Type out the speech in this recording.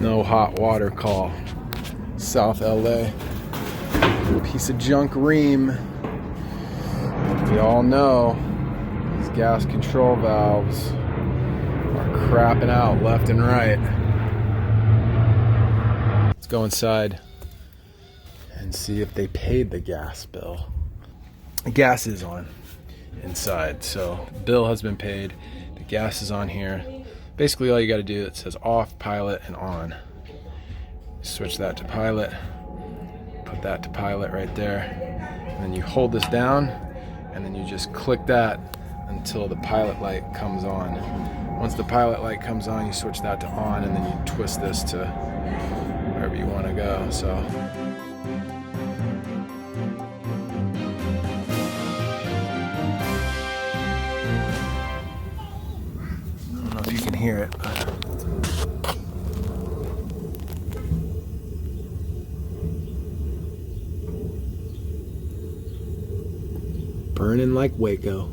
No hot water call. South LA. Piece of junk ream. We all know these gas control valves are crapping out left and right. Let's go inside and see if they paid the gas bill. The gas is on inside, so the bill has been paid. The gas is on here. Basically all you got to do, it says off, pilot, and on. Switch that to pilot, put that to pilot right there, and then you hold this down, and then you just click that until the pilot light comes on. Once the pilot light comes on, you switch that to on, and then you twist this to wherever you want to go. So I don't know if you can hear it, but burning like Waco.